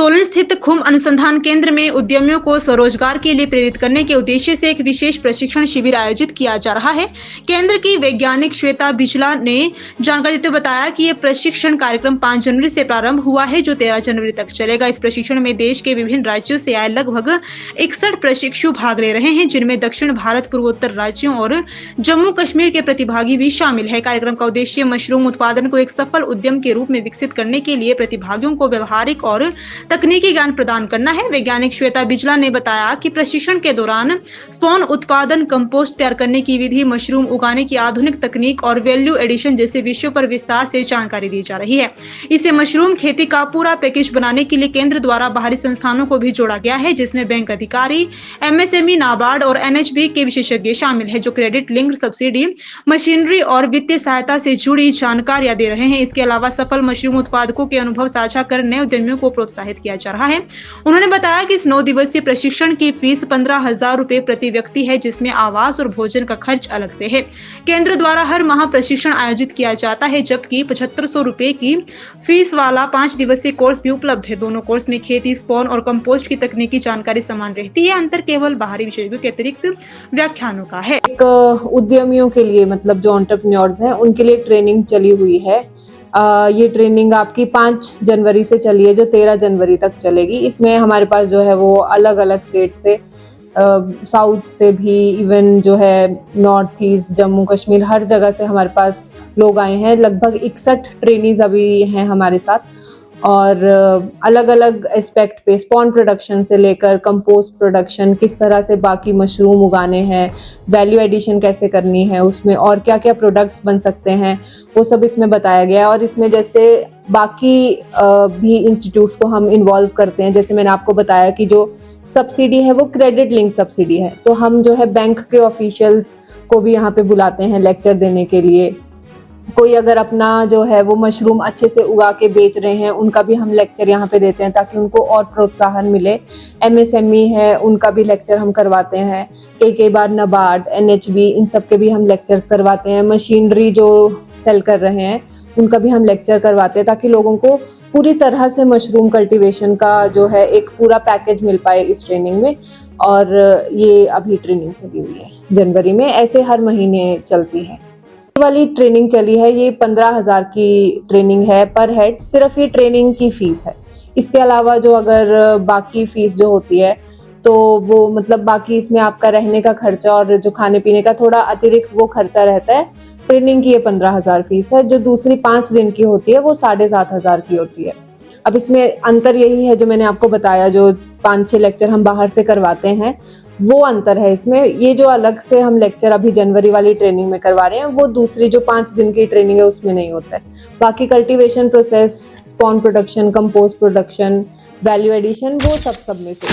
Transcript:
सोलन स्थित खुम अनुसंधान केंद्र में उद्यमियों को स्वरोजगार के लिए प्रेरित करने के उद्देश्य से एक विशेष प्रशिक्षण शिविर आयोजित किया जा रहा है। केंद्र की वैज्ञानिक श्वेता बिजला ने जानकारी देते हुए बताया कि यह प्रशिक्षण कार्यक्रम 5 जनवरी से प्रारंभ हुआ है, जो 13 जनवरी तक चलेगा। इस प्रशिक्षण में देश के विभिन्न राज्यों से आए लगभग 61 प्रशिक्षु भाग ले रहे हैं, जिनमें दक्षिण भारत, पूर्वोत्तर राज्यों और जम्मू कश्मीर के प्रतिभागी भी शामिल है। कार्यक्रम का उद्देश्य मशरूम उत्पादन को एक सफल उद्यम के रूप में विकसित करने के लिए प्रतिभागियों को व्यवहारिक और तकनीकी ज्ञान प्रदान करना है। वैज्ञानिक श्वेता बिजला ने बताया कि प्रशिक्षण के दौरान स्पॉन उत्पादन, कंपोस्ट तैयार करने की विधि, मशरूम उगाने की आधुनिक तकनीक और वैल्यू एडिशन जैसे विषयों पर विस्तार से जानकारी दी जा रही है। इसे मशरूम खेती का पूरा पैकेज बनाने के लिए केंद्र द्वारा बाहरी संस्थानों को भी जोड़ा गया है, जिसमें बैंक अधिकारी, एमएसएमई, नाबार्ड और एनएचबी के विशेषज्ञ शामिल है, जो क्रेडिट लिंक्ड सब्सिडी, मशीनरी और वित्तीय सहायता से जुड़ी जानकारियां दे रहे हैं। इसके अलावा सफल मशरूम उत्पादकों के अनुभव साझा कर नए उद्यमियों को प्रोत्साहित किया जा रहा है। उन्होंने बताया कि इस 9 दिवसीय प्रशिक्षण की फीस 15,000 रुपए प्रति व्यक्ति है, जिसमें आवास और भोजन का खर्च अलग से है। केंद्र द्वारा हर माह प्रशिक्षण आयोजित किया जाता है, जबकि 7500 रुपए की फीस वाला 5 दिवसीय कोर्स भी उपलब्ध है। दोनों कोर्स में खेती, स्पॉन और कंपोस्ट की तकनीकी जानकारी समान रहती है। अंतर केवल बाहरी विशेषज्ञों के अतिरिक्त व्याख्यानों का है। एक उद्यमियों के लिए, मतलब जो एंटरप्रेन्योर्स हैं, उनके लिए ट्रेनिंग चली हुई है। ये ट्रेनिंग आपकी 5 जनवरी से चली है, जो 13 जनवरी तक चलेगी। इसमें हमारे पास जो है वो अलग अलग स्टेट से, साउथ से भी, इवन जो है नॉर्थ ईस्ट, जम्मू कश्मीर, हर जगह से हमारे पास लोग आए हैं। लगभग 61 ट्रेनीज अभी हैं हमारे साथ, और अलग अलग एस्पेक्ट पे, स्पॉन प्रोडक्शन से लेकर कंपोस्ट प्रोडक्शन, किस तरह से बाकी मशरूम उगाने हैं, वैल्यू एडिशन कैसे करनी है उसमें, और क्या क्या प्रोडक्ट्स बन सकते हैं, वो सब इसमें बताया गया है। और इसमें जैसे बाकी भी इंस्टीट्यूट्स को हम इन्वॉल्व करते हैं। जैसे मैंने आपको बताया कि जो सब्सिडी है वो क्रेडिट लिंक सब्सिडी है, तो हम जो है बैंक के ऑफिशियल्स को भी यहाँ पे बुलाते हैं लेक्चर देने के लिए। कोई अगर अपना जो है वो मशरूम अच्छे से उगा के बेच रहे हैं, उनका भी हम लेक्चर यहाँ पे देते हैं, ताकि उनको और प्रोत्साहन मिले। एमएसएमई है, उनका भी लेक्चर हम करवाते हैं। कई बार नाबार्ड, एनएचबी, इन सब के भी हम लेक्चर्स करवाते हैं। मशीनरी जो सेल कर रहे हैं, उनका भी हम लेक्चर करवाते हैं, ताकि लोगों को पूरी तरह से मशरूम कल्टीवेशन का जो है एक पूरा पैकेज मिल पाए इस ट्रेनिंग में। और ये अभी ट्रेनिंग चली हुई है जनवरी में, ऐसे हर महीने चलती है। वाली ट्रेनिंग चली है, ये 15,000 की ट्रेनिंग है पर हेड। सिर्फ ये ट्रेनिंग की फीस है। इसके अलावा जो अगर बाकी फीस जो होती है, तो वो मतलब बाकी इसमें आपका रहने का खर्चा और जो खाने पीने का थोड़ा अतिरिक्त वो खर्चा रहता है। ट्रेनिंग की ये 15,000 फीस है। जो दूसरी 5 दिन की होती है वो 7,500 की होती है। अब इसमें अंतर यही है जो मैंने आपको बताया, जो 5-6 लेक्चर हम बाहर से करवाते हैं, वो अंतर है इसमें। ये जो अलग से हम लेक्चर अभी जनवरी वाली ट्रेनिंग में करवा रहे हैं, वो दूसरी जो 5 दिन की ट्रेनिंग है उसमें नहीं होता है। बाकी cultivation process, spawn production, compost production, value addition, वो सब में से